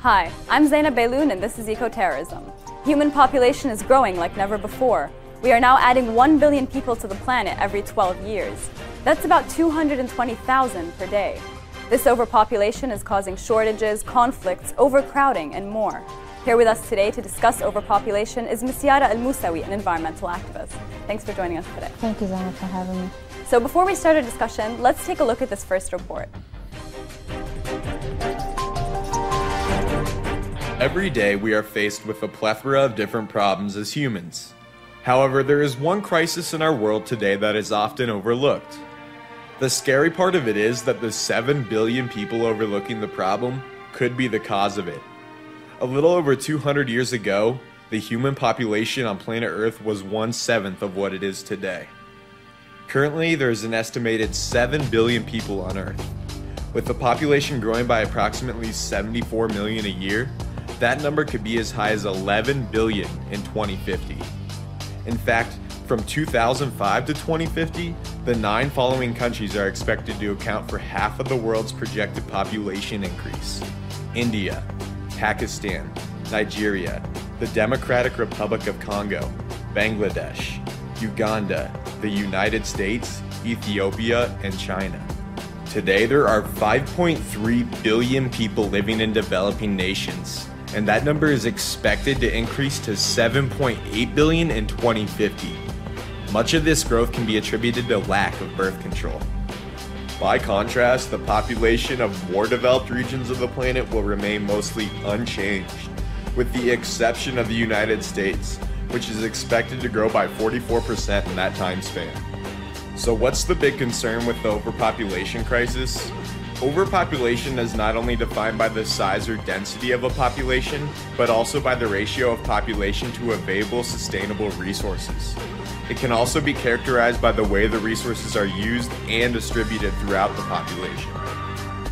Hi, I'm Zeinab Bailoun and this is Eco-Terrorism. Human population is growing like never before. We are now adding 1 billion people to the planet every 12 years. That's about 220,000 per day. This overpopulation is causing shortages, conflicts, overcrowding, and more. Here with us today to discuss overpopulation is Ms. Yara El-Moussaoui, an environmental activist. Thanks for joining us today. Thank you, Zeinab, for having me. So before we start our discussion, let's take a look at this first report. Every day we are faced with a plethora of different problems as humans. However, there is one crisis in our world today that is often overlooked. The scary part of it is that the 7 billion people overlooking the problem could be the cause of it. A little over 200 years ago, the human population on planet Earth was 1/7 of what it is today. Currently, there is an estimated 7 billion people on Earth. With the population growing by approximately 74 million a year, that number could be as high as 11 billion in 2050. In fact, from 2005 to 2050, the 9 following countries are expected to account for half of the world's projected population increase: India, Pakistan, Nigeria, the Democratic Republic of Congo, Bangladesh, Uganda, the United States, Ethiopia, and China. Today, there are 5.3 billion people living in developing nations, and that number is expected to increase to 7.8 billion in 2050. Much of this growth can be attributed to lack of birth control. By contrast, the population of more developed regions of the planet will remain mostly unchanged, with the exception of the United States, which is expected to grow by 44% in that time span. So what's the big concern with the overpopulation crisis? Overpopulation is not only defined by the size or density of a population, but also by the ratio of population to available sustainable resources. It can also be characterized by the way the resources are used and distributed throughout the population.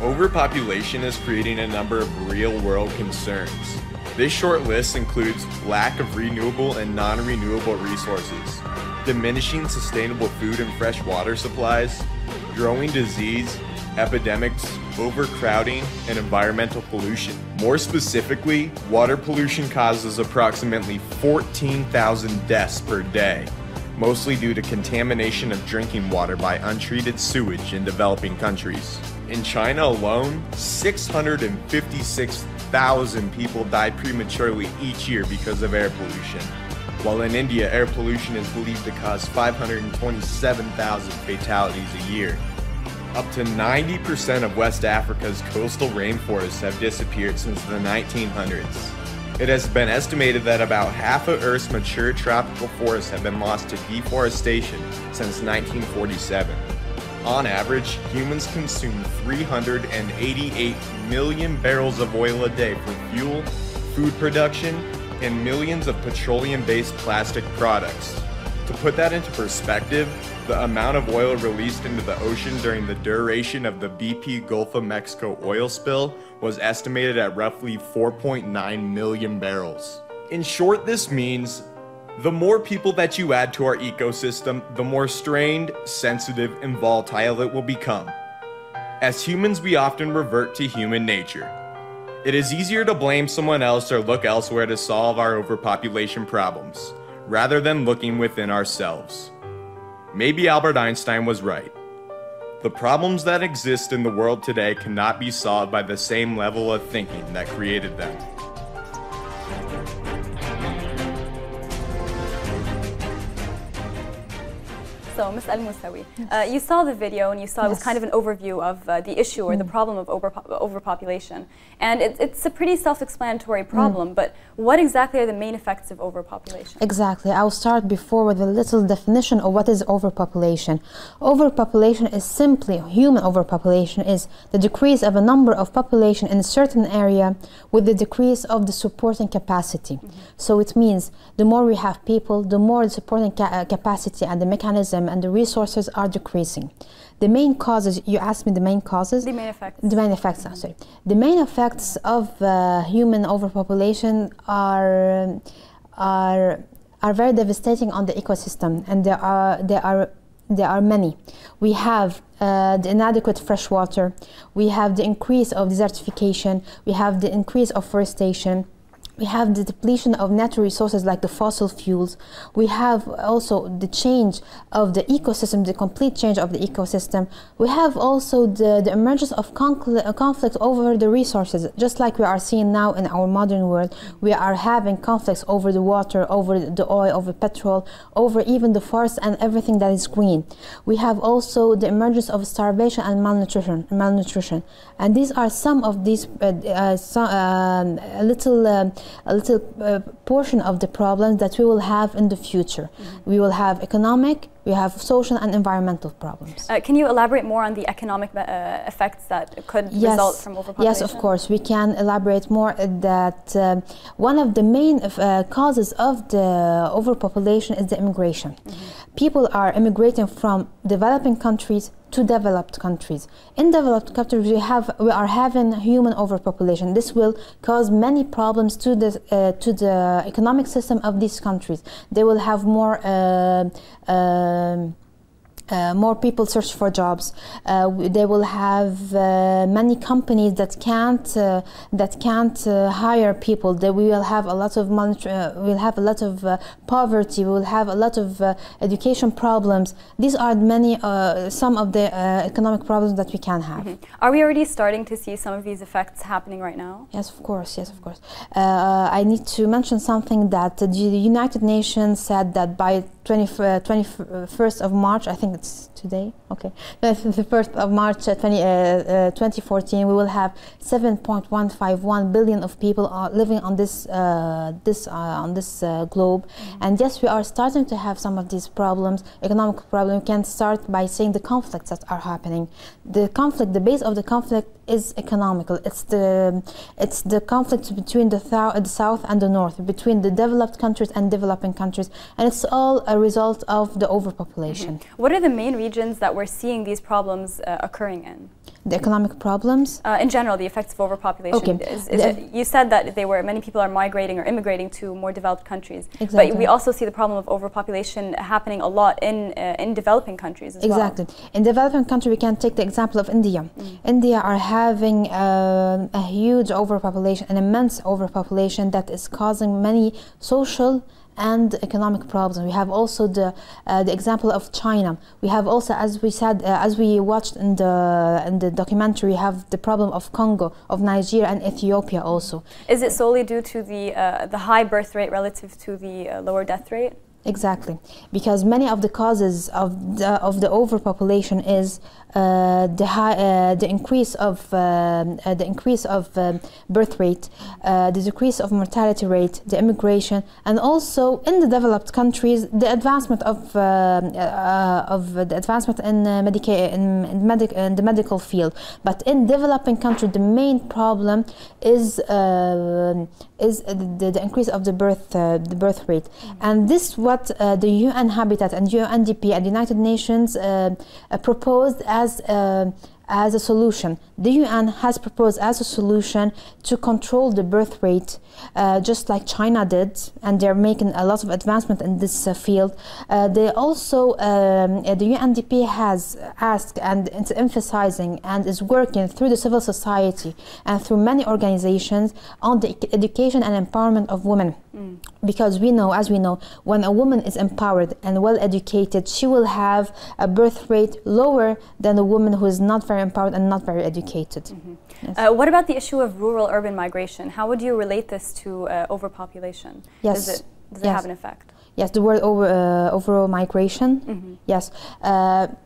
Overpopulation is creating a number of real-world concerns. This short list includes lack of renewable and non-renewable resources, diminishing sustainable food and fresh water supplies, growing disease, epidemics, overcrowding, and environmental pollution. More specifically, water pollution causes approximately 14,000 deaths per day, mostly due to contamination of drinking water by untreated sewage in developing countries. In China alone, 656,000 people die prematurely each year because of air pollution, while in India, air pollution is believed to cause 527,000 fatalities a year. Up to 90% of West Africa's coastal rainforests have disappeared since the 1900s. It has been estimated that about half of Earth's mature tropical forests have been lost to deforestation since 1947. On average, humans consume 388 million barrels of oil a day for fuel, food production, and millions of petroleum-based plastic products. To put that into perspective, the amount of oil released into the ocean during the duration of the BP Gulf of Mexico oil spill was estimated at roughly 4.9 million barrels. In short, this means the more people that you add to our ecosystem, the more strained, sensitive, and volatile it will become. As humans, we often revert to human nature. It is easier to blame someone else or look elsewhere to solve our overpopulation problems, rather than looking within ourselves. Maybe Albert Einstein was right. The problems that exist in the world today cannot be solved by the same level of thinking that created them. So, Ms. El-Moussaoui, you saw the video and you saw it was kind of an overview of the issue or the problem of overpopulation. And it's a pretty self-explanatory problem, but what exactly are the main effects of overpopulation? Exactly. I'll start before with a little definition of what is overpopulation. Overpopulation is simply, human overpopulation is the decrease of a number of population in a certain area with the decrease of the supporting capacity. So it means the more we have people, the more the supporting capacity and the mechanism and the resources are decreasing. The main causes, you asked me the main causes? The main effects. The main effects, sorry. The main effects of human overpopulation are very devastating on the ecosystem, and they are There are many. We have the inadequate fresh water. We have the increase of desertification. We have the increase of forestation. We have the depletion of natural resources like the fossil fuels. We have also the change of the ecosystem, the complete change of the ecosystem. We have also the emergence of conflict over the resources. Just like we are seeing now in our modern world, we are having conflicts over the water, over the oil, over petrol, over even the forest and everything that is green. We have also the emergence of starvation and malnutrition. And these are some of these a little portion of the problems that we will have in the future. We will have economic, we have social and environmental problems. Can you elaborate more on the economic effects that could result from overpopulation? Yes, of course. We can elaborate more that one of the main causes of the overpopulation is the immigration. People are immigrating from developing countries to developed countries. In developed countries, we are having human overpopulation. This will cause many problems to the economic system of these countries. They will have more people search for jobs. They will have many companies that can't hire people. We will have a lot of poverty. We will have a lot of education problems. These are some of the economic problems that we can have. Are we already starting to see some of these effects happening right now? Yes, of course. Yes, of course. I need to mention something that the United Nations said that by 21st of March, I think it's today, okay, the 1st of March 2014, we will have 7.151 billion of people living on this globe. And yes, we are starting to have some of these problems, economic problems. We can start by saying the conflicts that are happening. The base of the conflict is economical. It's the conflict between the south and the north, between the developed countries and developing countries, and it's all a result of the overpopulation. What are the main regions that we're seeing these problems occurring in? The economic problems? In general, the effects of overpopulation. Okay. You said that many people are migrating or immigrating to more developed countries. Exactly. But we also see the problem of overpopulation happening a lot in developing countries as well. Exactly. In developing countries, we can take the example of India. India are having a huge overpopulation, an immense overpopulation that is causing many social and economic problems. We have also the example of China. We have also, as we said, as we watched in the documentary, we have the problem of Congo, of Nigeria, and Ethiopia also. Is it solely due to the high birth rate relative to the lower death rate? Exactly, because many of the causes of the overpopulation is the increase of birth rate, the decrease of mortality rate, the immigration, and also in the developed countries the advancement of the advancement in the medical field. But in developing countries, the main problem is the increase of the birth rate, and this what the UN Habitat and UNDP and the United Nations proposed as a solution. The UN has proposed as a solution to control the birth rate, just like China did, and they're making a lot of advancement in this field. They also, the UNDP has asked and is emphasizing and is working through the civil society and through many organizations on the education and empowerment of women. Because we know, as we know, when a woman is empowered and well educated, she will have a birth rate lower than a woman who is not very empowered and not very educated. Yes. What about the issue of rural-urban migration? How would you relate this to overpopulation? Yes. Does it have an effect? Yes, the word overall migration. Yes,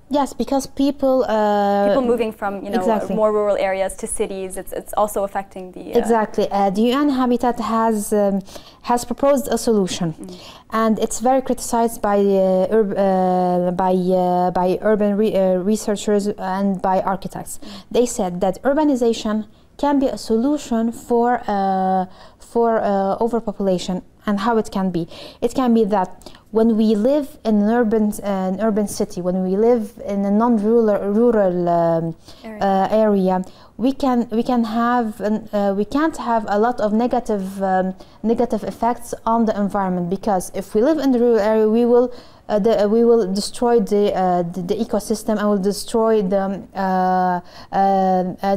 yes, because people moving from more rural areas to cities. It's also affecting the exactly. The UN Habitat has proposed a solution, and it's very criticized by urban researchers and by architects. They said that urbanization can be a solution for overpopulation. And how it can be? It can be that when we live in an urban city, when we live in a non-rural area, we can't have a lot of negative effects on the environment, because if we live in the rural area, we will destroy the ecosystem and will destroy the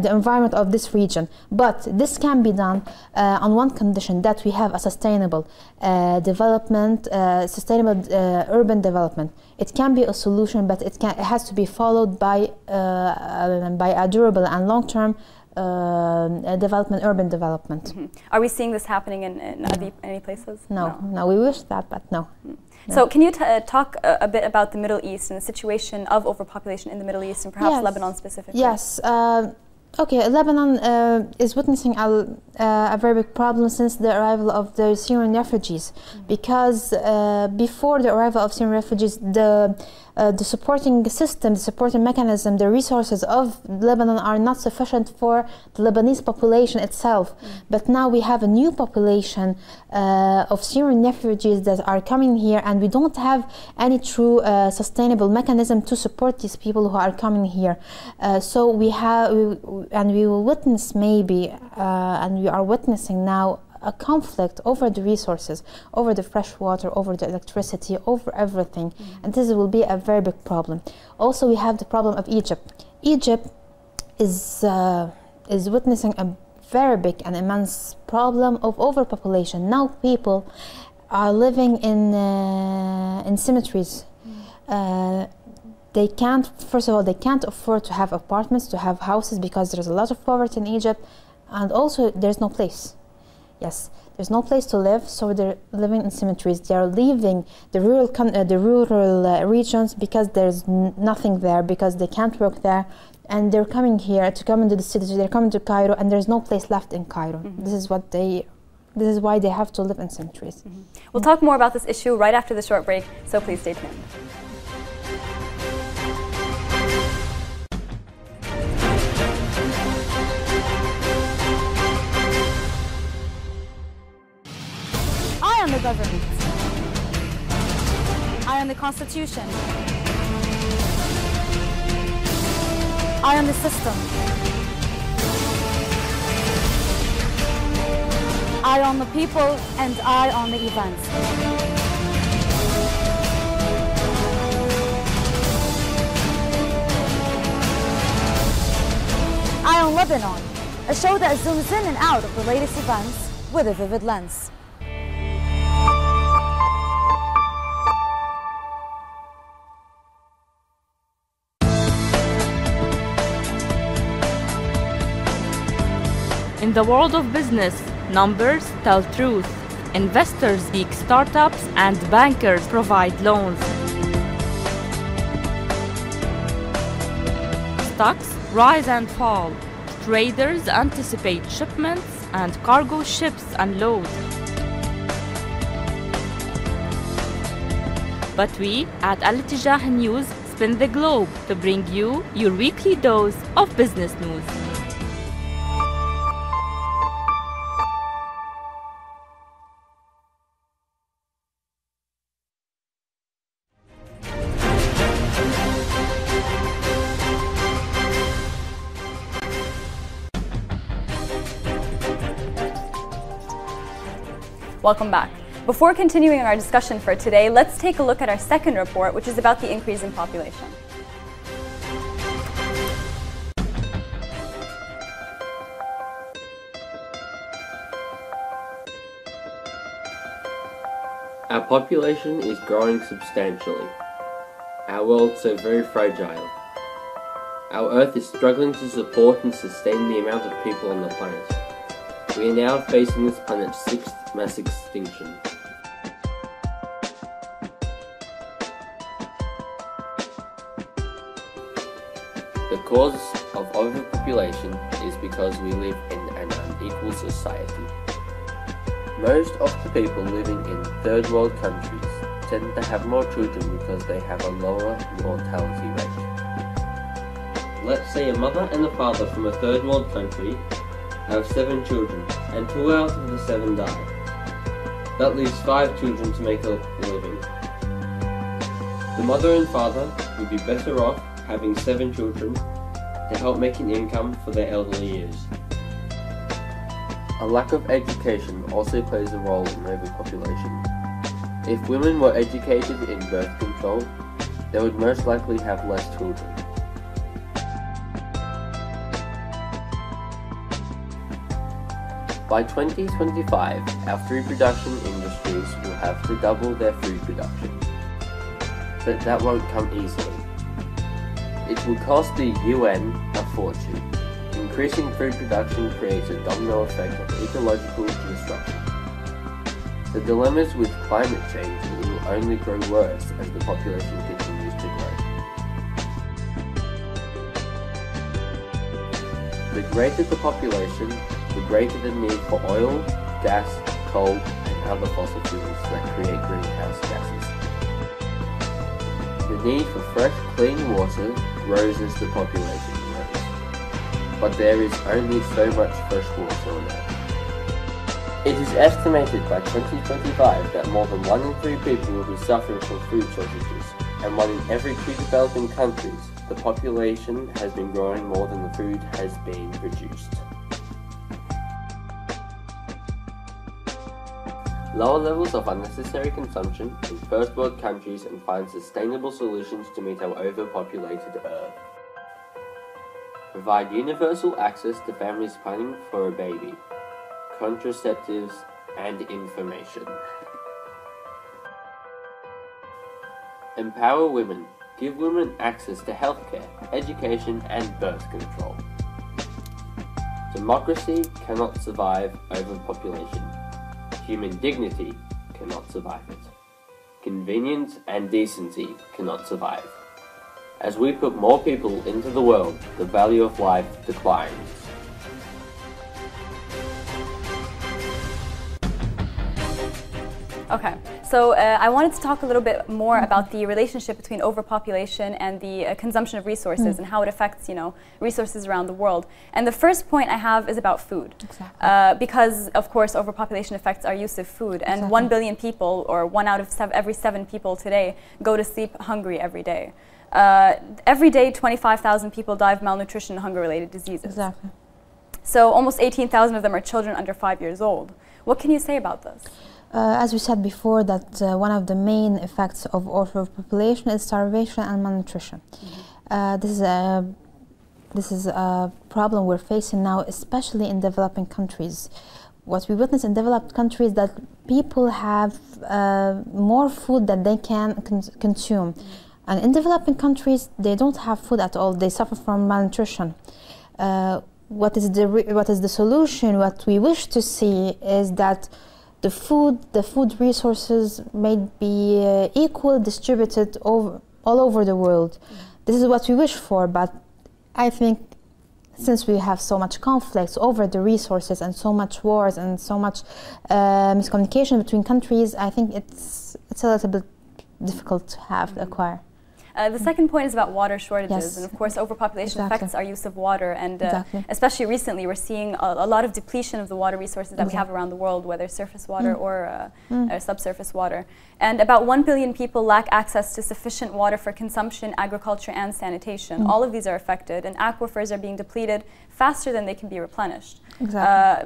environment of this region. But this can be done on one condition, that we have a sustainable development, sustainable urban development. It can be a solution, but it has to be followed by a durable and long-term development, urban development. Mm-hmm. Are we seeing this happening in any places? No, we wish that, but no. So can you talk a bit about the Middle East and the situation of overpopulation in the Middle East, and perhaps Lebanon specifically? Yes. Okay, Lebanon is witnessing a very big problem since the arrival of the Syrian refugees, because before the arrival of Syrian refugees, the supporting system, the supporting mechanism, the resources of Lebanon are not sufficient for the Lebanese population itself. But now we have a new population of Syrian refugees that are coming here, and we don't have any true sustainable mechanism to support these people who are coming here. So we will witness maybe, and we are witnessing now, a conflict over the resources, over the fresh water, over the electricity, over everything. And this will be a very big problem. Also, we have the problem of Egypt. Egypt is witnessing a very big and immense problem of overpopulation. Now people are living in cemeteries. They can't, first of all, they can't afford to have apartments, to have houses, because there's a lot of poverty in Egypt, and also there's no place. Yes, there's no place to live, so they're living in cemeteries. They are leaving the rural regions because there's nothing there, because they can't work there, and they're coming here to come into the city. They're coming to Cairo, and there's no place left in Cairo. This is why they have to live in cemeteries. We'll talk more about this issue right after the short break, so please stay tuned. I am the government. I am the Constitution. I am the system. I own the people, and I own the events. I own Lebanon, a show that zooms in and out of the latest events with a vivid lens. In the world of business, numbers tell truth. Investors seek startups and bankers provide loans. Stocks rise and fall. Traders anticipate shipments and cargo ships unload. But we at Etejah News spin the globe to bring you your weekly dose of business news. Welcome back. Before continuing our discussion for today, let's take a look at our second report, which is about the increase in population. Our population is growing substantially. Our world is so very fragile. Our Earth is struggling to support and sustain the amount of people on the planet. We are now facing this planet's 6th mass extinction. The cause of overpopulation is because we live in an unequal society. Most of the people living in third world countries tend to have more children because they have a lower mortality rate. Let's say a mother and a father from a third world country have 7 children, and 2 out of the 7 die. That leaves 5 children to make a living. The mother and father would be better off having 7 children to help make an income for their elderly years. A lack of education also plays a role in overpopulation. If women were educated in birth control, they would most likely have less children. By 2025, our food production industries will have to double their food production. But that won't come easily. It will cost the UN a fortune. Increasing food production creates a domino effect of ecological destruction. The dilemmas with climate change will only grow worse as the population continues to grow. The greater the population, the greater the need for oil, gas, coal, and other fossil fuels that create greenhouse gases. The need for fresh, clean water grows as the population grows. But there is only so much fresh water on Earth. It is estimated by 2025 that more than 1 in 3 people will be suffering from food shortages, and 1 in every 2 developing countries, the population has been growing more than the food has been produced. Lower levels of unnecessary consumption in first world countries and find sustainable solutions to meet our overpopulated Earth. Provide universal access to families planning for a baby, contraceptives, and information. Empower women. Give women access to healthcare, education, and birth control. Democracy cannot survive overpopulation. Human dignity cannot survive it. Convenience and decency cannot survive. As we put more people into the world, the value of life declines. Okay, so I wanted to talk a little bit more about the relationship between overpopulation and the consumption of resources and how it affects, resources around the world. And the first point I have is about food. Exactly. Because, of course, overpopulation affects our use of food. And exactly. 1 billion people, or 1 out of every 7 people today, go to sleep hungry every day. Every day, 25,000 people die of malnutrition and hunger-related diseases. Exactly. So almost 18,000 of them are children under 5 years old. What can you say about this? As we said before, that one of the main effects of overpopulation is starvation and malnutrition. This is a problem we're facing now, especially in developing countries. What we witness in developed countries that people have more food that they can consume. And in developing countries, they don't have food at all. They suffer from malnutrition. What is the solution? What we wish to see is that the food resources may be equally distributed all over the world. This is what we wish for, but I think since we have so much conflicts over the resources and so much wars and so much miscommunication between countries, I think it's a little bit difficult to have to acquire. The second point is about water shortages, and of course overpopulation affects our use of water, and especially recently we're seeing a lot of depletion of the water resources that we have around the world, whether surface water or subsurface water. And about 1 billion people lack access to sufficient water for consumption, agriculture, and sanitation. All of these are affected, and aquifers are being depleted faster than they can be replenished.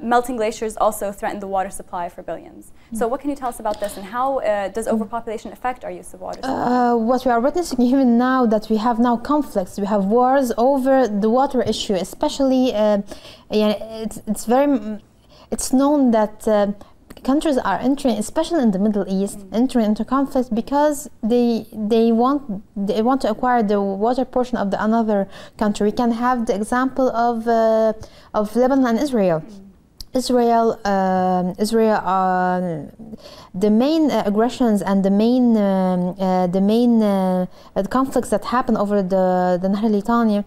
Melting glaciers also threaten the water supply for billions. So what can you tell us about this, and how does overpopulation affect our use of water supply? What we are witnessing even now, that we have now conflicts, we have wars over the water issue, especially it's known that countries are entering, especially in the Middle East, entering into conflicts because they want to acquire the water portion of the another country. We can have the example of Lebanon and Israel. Israel, the main aggressions and the main conflicts that happen over the Nahr al-Litani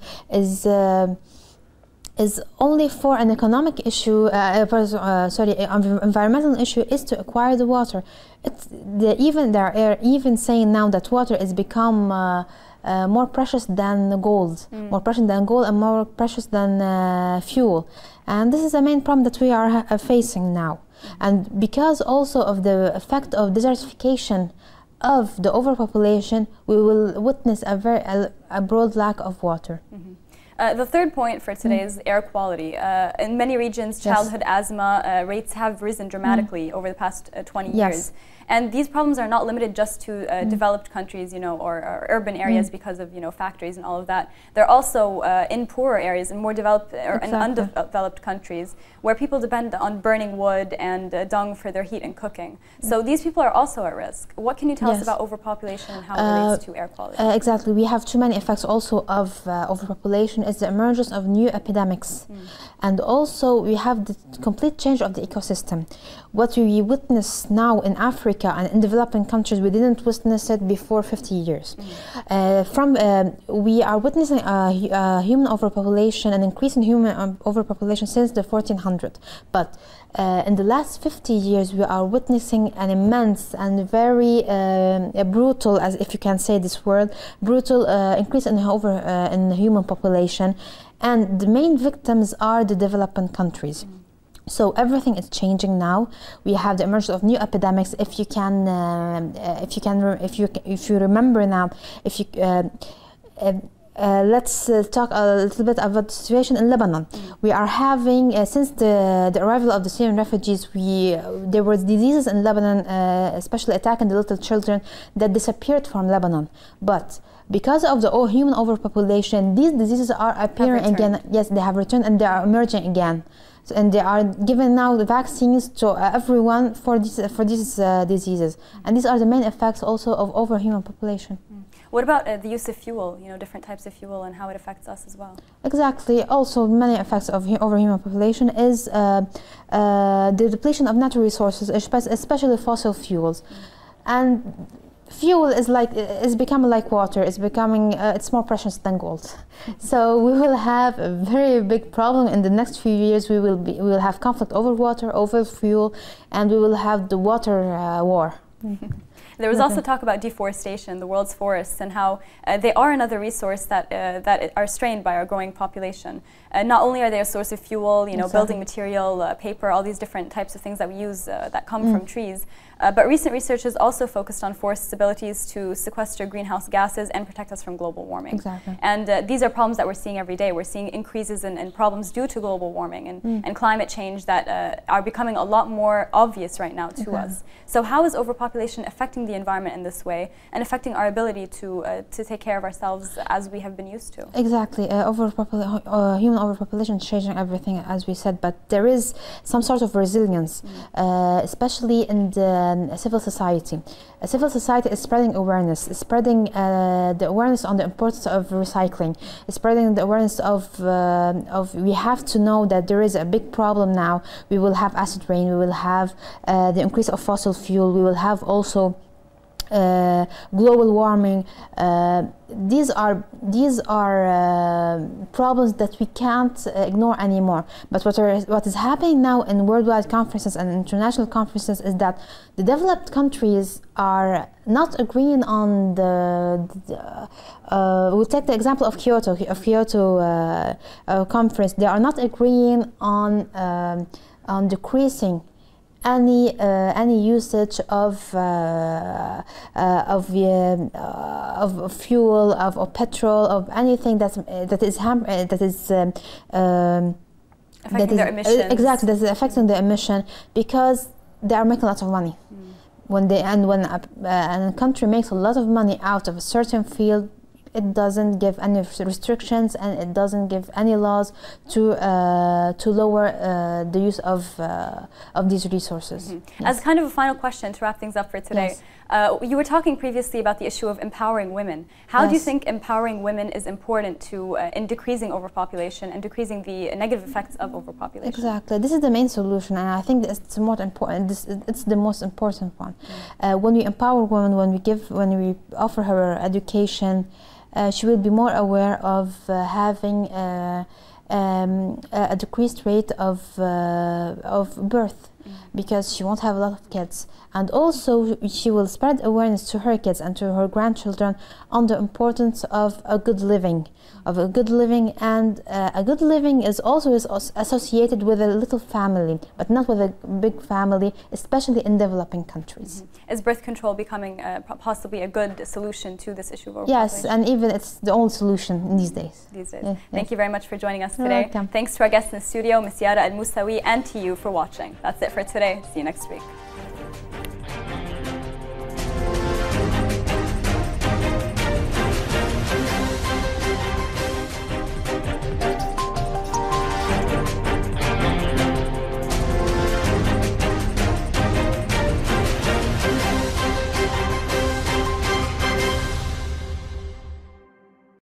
is only for an economic issue, environmental issue, is to acquire the water. They are even saying now that water is become more precious than gold, more precious than gold and more precious than fuel. And this is the main problem that we are facing now. And because also of the effect of desertification of the overpopulation, we will witness a broad lack of water. The third point for today is air quality. In many regions, childhood asthma rates have risen dramatically over the past 20 years. And these problems are not limited just to developed countries, or urban areas because of, factories and all of that. They're also in poorer areas, in more developed or in undeveloped countries, where people depend on burning wood and dung for their heat and cooking. So these people are also at risk. What can you tell us about overpopulation and how it relates to air quality? Exactly. We have too many effects also of overpopulation. Is the emergence of new epidemics. And also we have the complete change of the ecosystem. What we witness now in Africa and in developing countries, we didn't witness it before 50 years. We are witnessing human overpopulation, an increase in human overpopulation since the 1400s. But in the last 50 years, we are witnessing an immense and very brutal, as if you can say this word, brutal increase in human population. And the main victims are the developing countries. So everything is changing now. We have the emergence of new epidemics. If you remember now, let's talk a little bit about the situation in Lebanon. We are having, since the arrival of the Syrian refugees, there were diseases in Lebanon, especially attacking the little children, that disappeared from Lebanon. But because of the human overpopulation, these diseases are appearing again. Yes, they have returned and they are emerging again. So, and they are given now the vaccines to everyone for these diseases. And these are the main effects also of overhuman population. What about the use of fuel, different types of fuel and how it affects us as well? Exactly. Also, many effects of overhuman population is the depletion of natural resources, especially fossil fuels. And fuel is becoming like water. It's becoming it's more precious than gold. So we will have a very big problem in the next few years. We will have conflict over water, over fuel, and we will have the water war. There was also talk about deforestation, the world's forests, and how they are another resource that are strained by our growing population. Not only are they a source of fuel, building material, paper, all these different types of things that we use that come from trees, but recent research has also focused on forests' abilities to sequester greenhouse gases and protect us from global warming. Exactly. And these are problems that we're seeing every day. We're seeing increases in problems due to global warming and climate change that are becoming a lot more obvious right now to us. So how is overpopulation affecting the environment in this way and affecting our ability to take care of ourselves as we have been used to? Exactly. Human overpopulation is changing everything, as we said, but there is some sort of resilience, especially in the civil society. Civil society is spreading awareness, spreading the awareness on the importance of recycling, spreading the awareness of we have to know that there is a big problem now. We will have acid rain, we will have the increase of fossil fuel, we will have also global warming. These are problems that we can't ignore anymore. But what is happening now in worldwide conferences and international conferences is that the developed countries are not agreeing on we'll take the example of Kyoto conference. They are not agreeing on decreasing any usage of fuel, of petrol, of anything that is affecting their emissions. Exactly, that is affecting the emission, because they are making lots of money. When a country makes a lot of money out of a certain field, it doesn't give any restrictions and it doesn't give any laws to lower the use of these resources. As kind of a final question to wrap things up for today, you were talking previously about the issue of empowering women. How do you think empowering women is important in decreasing overpopulation and decreasing the negative effects of overpopulation? Exactly. This is the main solution, and I think it's more important. It's the most important one. When we empower women, when we offer her education, she will be more aware of having a decreased rate of birth. because she won't have a lot of kids. And also she will spread awareness to her kids and to her grandchildren on the importance of a good living. And a good living is also associated with a little family, but not with a big family, especially in developing countries. Is birth control becoming possibly a good solution to this issue of overpopulation? Yes, and even it's the only solution these days. Thank you very much for joining us You're today. welcome. Thanks to our guests in the studio, Ms. Yara, El-Moussaoui, and to you for watching. That's it for today. See you next week.